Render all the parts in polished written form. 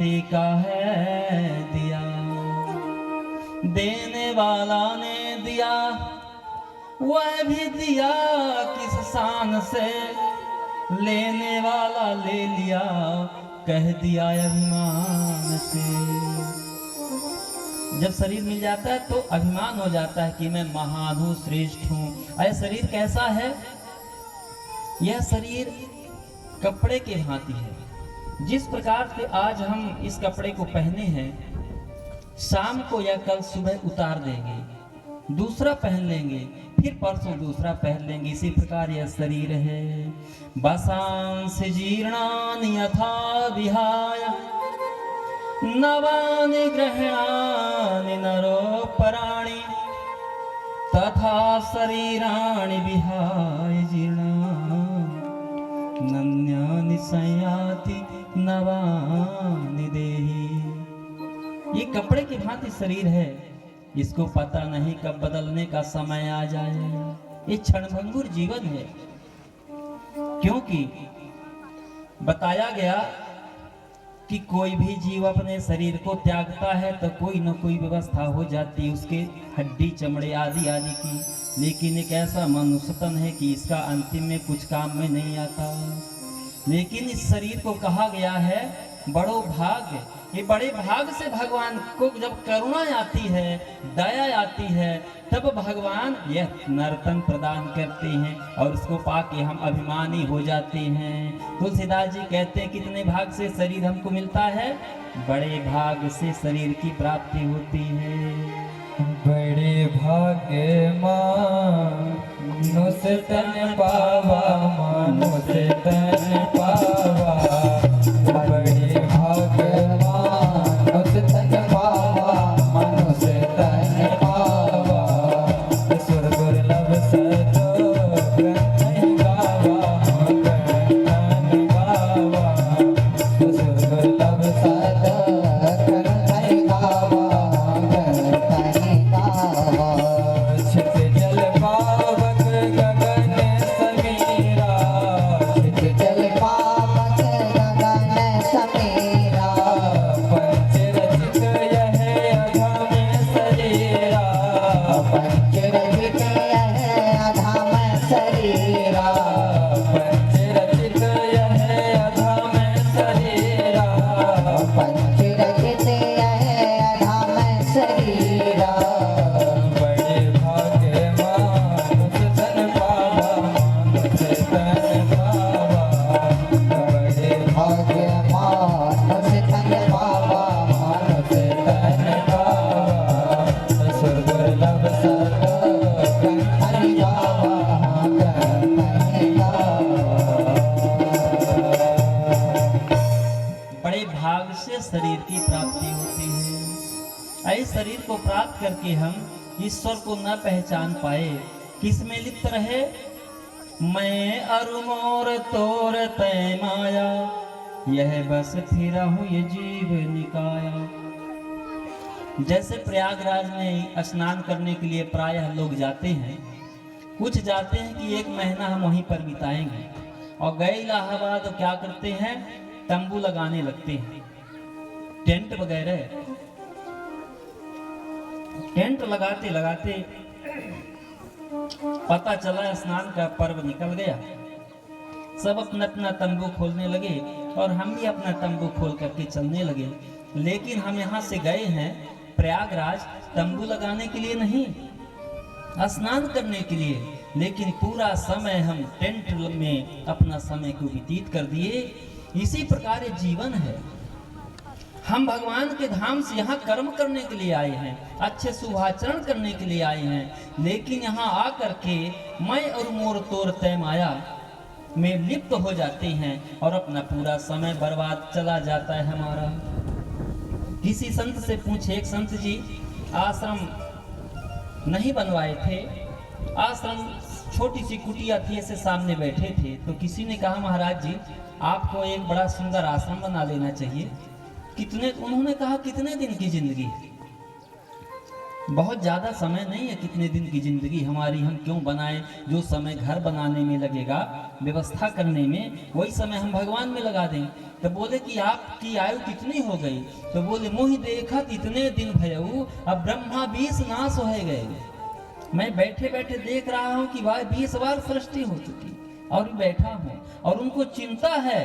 का है दिया, देने वाला ने दिया, वह भी दिया किस शान से, लेने वाला ले लिया, कह दिया अभिमान से। जब शरीर मिल जाता है तो अभिमान हो जाता है कि मैं महान हूँ, श्रेष्ठ हूँ। अरे शरीर कैसा है? यह शरीर कपड़े के भांति है। जिस प्रकार से आज हम इस कपड़े को पहने हैं, शाम को या कल सुबह उतार देंगे, दूसरा पहन लेंगे, फिर परसों दूसरा पहन लेंगे। इसी प्रकार यह शरीर है। बसांस जीर्णानि यथा विहाय, नवानि ग्रहणानि नरोपराणि, तथा शरीराणि विहाय जीर्णानि नन्यानि संयाति नवानि देहि। ये कपड़े की भांति शरीर है, इसको पता नहीं कब बदलने का समय आ जाए। ये क्षणभंगुर जीवन है, क्योंकि बताया गया कि कोई भी जीव अपने शरीर को त्यागता है तो कोई न कोई व्यवस्था हो जाती है उसके हड्डी चमड़े आदि आदि की, लेकिन एक ऐसा मनुष्य तन है कि इसका अंतिम में कुछ काम में नहीं आता। लेकिन इस शरीर को कहा गया है बड़ो भाग्य। ये बड़े भाग से भगवान को जब करुणा आती है, दया आती है, तब भगवान यह नर्तन प्रदान करते हैं और उसको पाके हम अभिमानी हो जाते हैं। तुलसीदास जी कहते हैं कितने भाग से शरीर हमको मिलता है? बड़े भाग से शरीर की प्राप्ति होती है। बड़े भाग्य मानुष तन पावा, मानुष तन पावा। बड़े भाग्य मानुष तन पावा, मानुष तन पावा। सुर दुर्लभ सतो ग्रंथ गावा, ग्रंथ गावा। सुर दुर्लभ सतो ग्रंथ गावा, शरीर की प्राप्ति होती है। ऐसे शरीर को प्राप्त करके हम ईश्वर को न पहचान पाए, किसमें लिप्त रहे? मैं अरु मोर तोर तय माया, यह बस फिरा हूँ ये जीव निकाया। जैसे प्रयागराज में स्नान करने के लिए प्रायः लोग जाते हैं, कुछ जाते हैं कि 1 महीना हम वहीं पर बिताएंगे, और गए इलाहाबाद तो क्या करते हैं? तंबू लगाने लगते हैं, टेंट वगैरह। टेंट लगाते लगाते पता चला स्नान का पर्व निकल गया, सब अपना अपना तंबू खोलने लगे और हम भी अपना तंबू खोल करके चलने लगे। लेकिन हम यहाँ से गए हैं प्रयागराज तंबू लगाने के लिए नहीं, स्नान करने के लिए। लेकिन पूरा समय हम टेंट में अपना समय को व्यतीत कर दिए। इसी प्रकार जीवन है। हम भगवान के धाम से यहाँ कर्म करने के लिए आए हैं, अच्छे शुभाचरण करने के लिए आए हैं, लेकिन यहाँ आकर के मैं और मोर तोर तय माया में लिप्त हो जाते हैं और अपना पूरा समय बर्बाद चला जाता है हमारा। किसी संत से पूछे, एक संत जी आश्रम नहीं बनवाए थे, आश्रम छोटी सी कुटिया थी, ऐसे सामने बैठे थे, तो किसी ने कहा महाराज जी आपको एक बड़ा सुंदर आश्रम बना लेना चाहिए। कितने, उन्होंने कहा कितने दिन की जिंदगी? बहुत ज़्यादा समय नहीं है, कितने दिन की ज़िंदगी हमारी, हम क्यों बनाएं? जो समय घर बनाने में लगेगा, व्यवस्था करने में, वही समय हम भगवान में लगा दें। तो बोले कि आपकी आयु कितनी हो गई? तो बोले मोहि देखत इतने दिन भयऊ, अब ब्रह्मा 20 नाश हो गए। मैं बैठे बैठे देख रहा हूँ कि भाई 20 बार सृष्टि हो चुकी और बैठा हूँ, और उनको चिंता है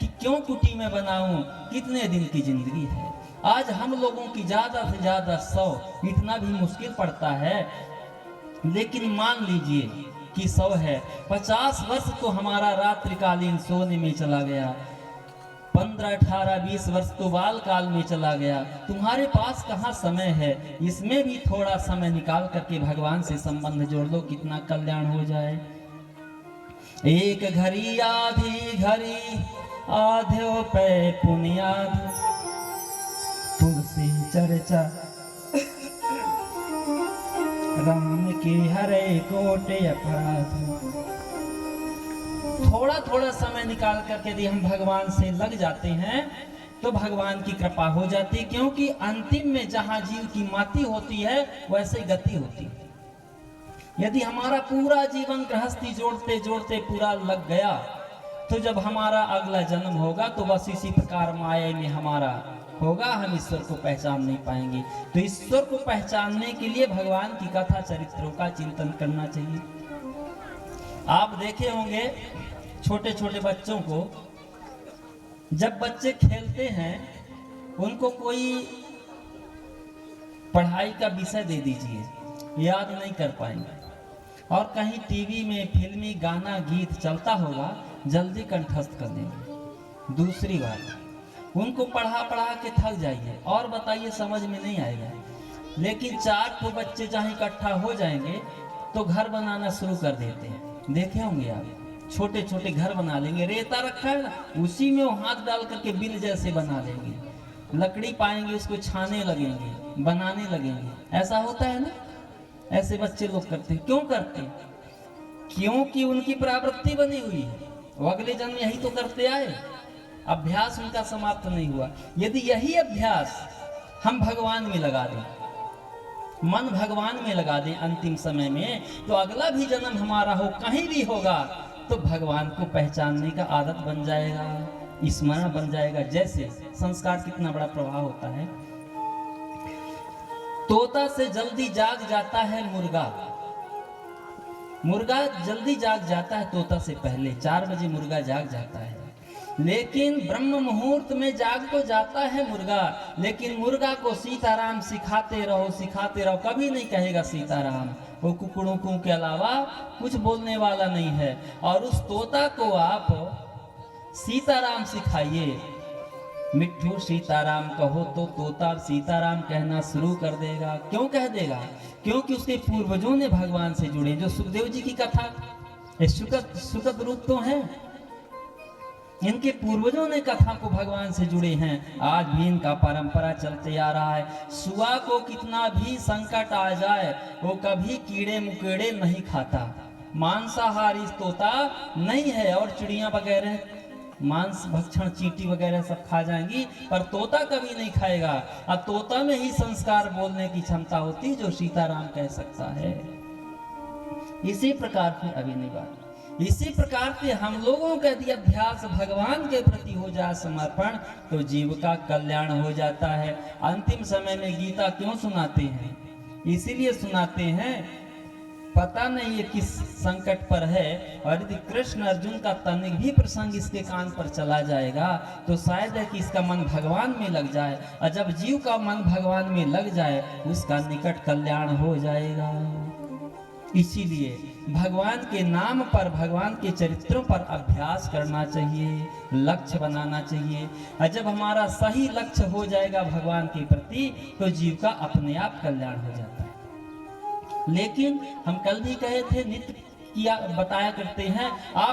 कि क्यों कुटी में बनाऊं, कितने दिन की जिंदगी है। आज हम लोगों की ज्यादा से ज्यादा 100, इतना भी मुश्किल पड़ता है। लेकिन मान लीजिए कि 100 है, 50 वर्ष तो हमारा रात्रिकालीन सोने में चला गया, 15, 18, 20 वर्ष तो बाल काल में चला गया। तुम्हारे पास कहाँ समय है? इसमें भी थोड़ा समय निकाल करके भगवान से संबंध जोड़ लो, कितना कल्याण हो जाए। एक घड़ी आधी घड़ी आध्यो पे पुनियाद, तुलसी चर्चा राम की हरे कोटे अपराध। थोड़ा थोड़ा समय निकाल करके यदि हम भगवान से लग जाते हैं तो भगवान की कृपा हो जाती है, क्योंकि अंतिम में जहां जीव की मति होती है वैसे गति होती है। यदि हमारा पूरा जीवन गृहस्थी जोड़ते जोड़ते पूरा लग गया तो जब हमारा अगला जन्म होगा तो बस इसी प्रकार माया में हमारा होगा, हम ईश्वर को पहचान नहीं पाएंगे। तो ईश्वर को पहचानने के लिए भगवान की कथा चरित्रों का चिंतन करना चाहिए। आप देखे होंगे छोटे छोटे बच्चों को, जब बच्चे खेलते हैं उनको कोई पढ़ाई का विषय दे दीजिए, याद नहीं कर पाएंगे, और कहीं टीवी में फिल्मी गाना गीत चलता होगा, जल्दी कंठस्थ कर देंगे। दूसरी बात, उनको पढ़ा पढ़ा के थक जाइए और बताइए समझ में नहीं आएगा। लेकिन 4 तो बच्चे जहाँ इकट्ठा हो जाएंगे तो घर बनाना शुरू कर देते हैं। देखे होंगे आप, छोटे छोटे घर बना लेंगे, रेता रखा है ना, उसी में वो हाथ डाल करके बिल जैसे बना लेंगे। लकड़ी पाएंगे उसको छाने लगेंगे, बनाने लगेंगे। ऐसा होता है ना, ऐसे बच्चे लोग करते हैं। क्यों करते हैं? क्योंकि उनकी प्रवृत्ति बनी हुई है, वो अगले जन्म यही तो करते आए, अभ्यास उनका समाप्त नहीं हुआ। यदि यही अभ्यास हम भगवान में लगा दें, मन भगवान में लगा दें अंतिम समय में, तो अगला भी जन्म हमारा हो, कहीं भी होगा, तो भगवान को पहचानने का आदत बन जाएगा, स्मरण बन जाएगा। जैसे संस्कार कितना बड़ा प्रभाव होता है। तोता से जल्दी जाग जाता है मुर्गा, मुर्गा जल्दी जाग जाता है तोता से पहले, 4 बजे मुर्गा जाग जाता है। लेकिन ब्रह्म मुहूर्त में जाग तो जाता है मुर्गा, लेकिन मुर्गा को सीताराम सिखाते रहो, कभी नहीं कहेगा सीताराम। वो कुकड़ों के अलावा कुछ बोलने वाला नहीं है। और उस तोता को आप सीताराम सिखाइए, मिट्ठू सीताराम कहो तो तोता सीताराम कहना शुरू कर देगा। क्यों कह देगा? क्योंकि उसके पूर्वजों ने भगवान से जुड़े। जो सुखदेव जी की कथा, सुखद रूप तो है, इनके पूर्वजों ने कथा को भगवान से जुड़े हैं। आज भी इनका परंपरा चलते आ रहा है। सुआ को कितना भी संकट आ जाए वो कभी कीड़े मुकेड़े नहीं खाता, मांसाहारी तोता नहीं है। और चिड़िया वगैरह मांस भक्षण, चींटी वगैरह सब खा जाएंगी, पर तोता कभी नहीं खाएगा। अब तोता में ही संस्कार बोलने की क्षमता होती जो सीताराम कह सकता है। इसी प्रकार की अभिनय बात, इसी प्रकार से हम लोगों का यदि अभ्यास भगवान के प्रति हो जाए समर्पण, तो जीव का कल्याण हो जाता है। अंतिम समय में गीता क्यों सुनाते हैं? इसीलिए सुनाते हैं, पता नहीं ये किस संकट पर है, और यदि कृष्ण अर्जुन का तनिक भी प्रसंग इसके कान पर चला जाएगा तो शायद है कि इसका मन भगवान में लग जाए, और जब जीव का मन भगवान में लग जाए उसका निकट कल्याण हो जाएगा। इसीलिए भगवान के नाम पर, भगवान के चरित्रों पर अभ्यास करना चाहिए, लक्ष्य बनाना चाहिए। और जब हमारा सही लक्ष्य हो जाएगा भगवान के प्रति, तो जीव का अपने आप कल्याण हो जाता है। लेकिन हम कल भी कहे थे, नित्य किया बताया करते हैं आप